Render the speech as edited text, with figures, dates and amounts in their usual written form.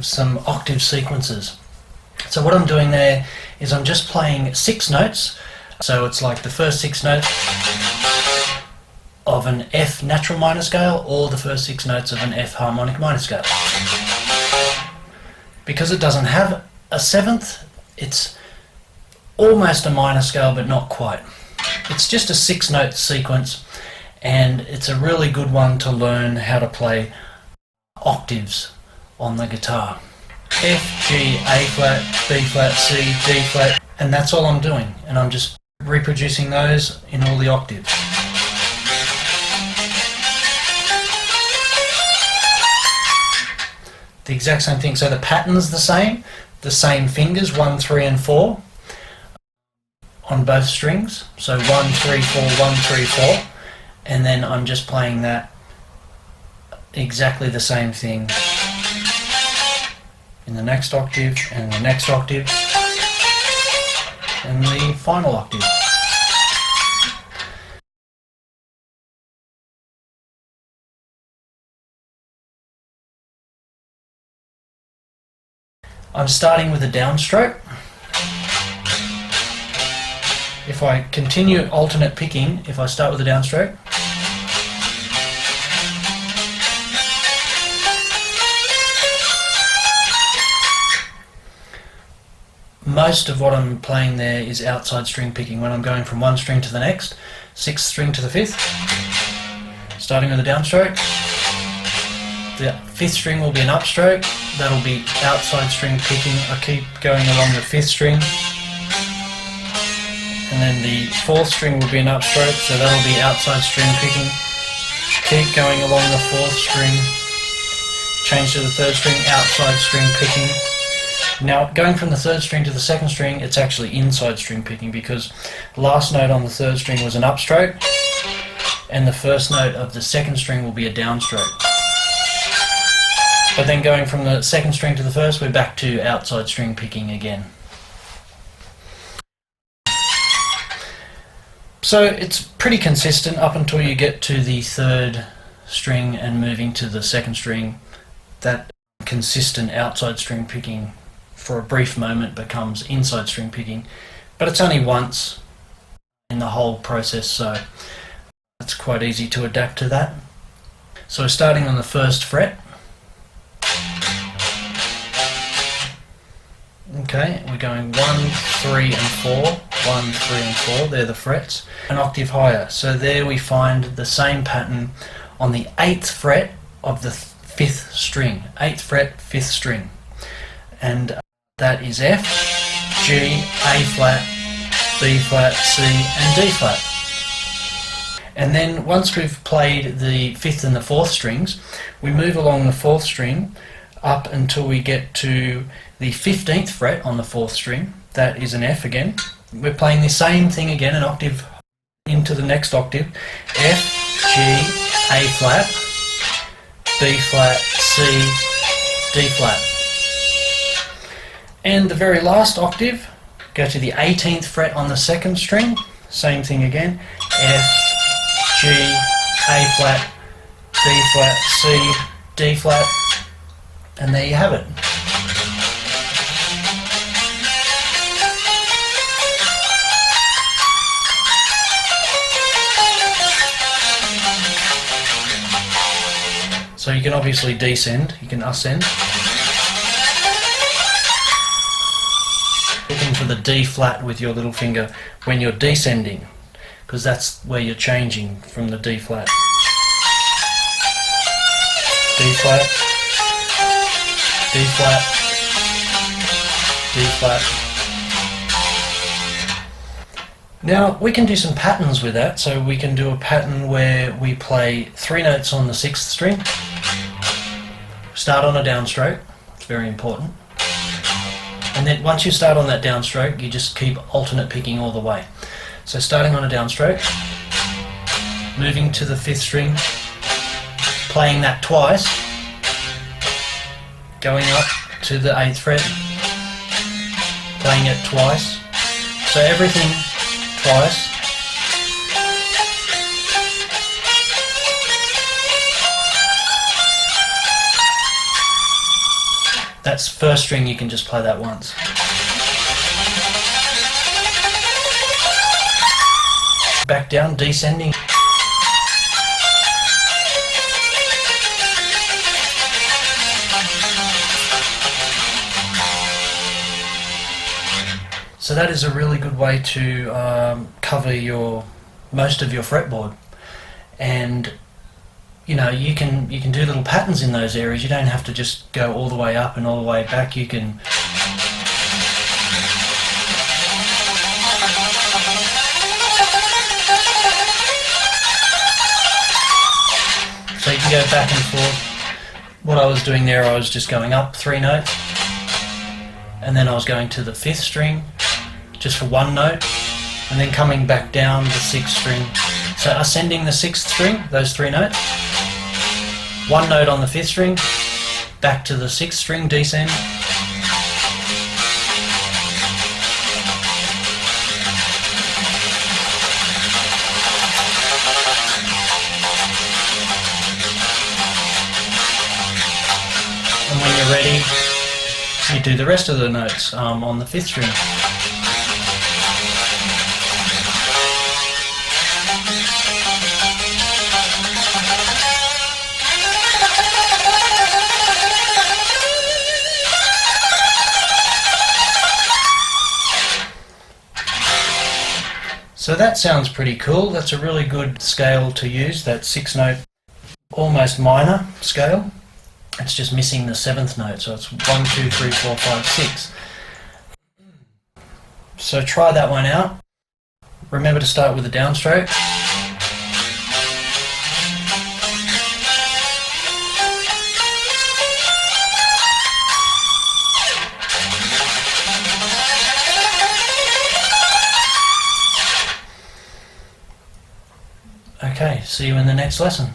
have some octave sequences. So what I'm doing there is I'm just playing 6 notes. So it's like the first 6 notes of an F natural minor scale or the first 6 notes of an F harmonic minor scale. Because it doesn't have a 7th, it's almost a minor scale but not quite. It's just a 6-note sequence, and it's a really good one to learn how to play octaves on the guitar. F, G, A flat, B flat, C, D flat, and that's all I'm doing, and I'm just reproducing those in all the octaves. The exact same thing, so the pattern's the same fingers, 1, 3 and 4 on both strings, so 1, 3, 4, 1, 3, 4, and then I'm just playing that exactly the same thing in the next octave and the next octave and the final octave. I'm starting with a downstroke. If I continue alternate picking, if I start with a downstroke, most of what I'm playing there is outside string picking when I'm going from one string to the next, 6th string to the 5th, starting with a downstroke. The 5th string will be an upstroke, that'll be outside string picking. I keep going along the 5th string, and then the 4th string will be an upstroke, so that'll be outside string picking. Keep going along the 4th string, change to the 3rd string, outside string picking. Now going from the 3rd string to the 2nd string, it's actually inside string picking, because the last note on the 3rd string was an upstroke and the first note of the 2nd string will be a downstroke. But then going from the 2nd string to the 1st, we're back to outside string picking again. So it's pretty consistent up until you get to the 3rd string and moving to the 2nd string. That consistent outside string picking for a brief moment becomes inside string picking, but it's only once in the whole process, so it's quite easy to adapt to that. So starting on the 1st fret, okay, we're going 1, 3 and 4, 1, 3 and 4, they're the frets, an octave higher. So there we find the same pattern on the 8th fret of the 5th string, 8th fret, 5th string, and that is F, G, A flat, B flat, C and D flat. And then once we've played the 5th and the 4th strings, we move along the 4th string up until we get to the 15th fret on the 4th string. That is an F again. We're playing the same thing again, an octave into the next octave. F, G, A flat, B flat, C, D flat. And the very last octave, go to the 18th fret on the 2nd string, same thing again. F, G, A flat, B flat, C, D flat, and there you have it. So you can obviously descend, you can ascend. Looking for the D flat with your little finger when you're descending, because that's where you're changing from the D flat. D flat, D flat, D flat. Now we can do some patterns with that, so we can do a pattern where we play 3 notes on the 6th string, start on a downstroke, it's very important, and then once you start on that downstroke you just keep alternate picking all the way. So starting on a downstroke, moving to the 5th string, playing that twice, going up to the 8th fret, playing it twice, so everything twice, That's first string, you can just play that once. Back down, descending. So that is a really good way to cover most of your fretboard, and you know, you can do little patterns in those areas. You don't have to just go all the way up and all the way back. You can so you can go back and forth. What I was doing there, I was just going up 3 notes, and then I was going to the 5th string just for 1 note, and then coming back down the 6th string. So ascending the 6th string, those 3 notes, 1 note on the 5th string, back to the 6th string, descend, and when you're ready, you do the rest of the notes on the 5th string. So that sounds pretty cool. That's a really good scale to use, that 6-note, almost minor scale. It's just missing the 7th note, so it's 1, 2, 3, 4, 5, 6. So try that one out. Remember to start with a downstroke. Okay, see you in the next lesson.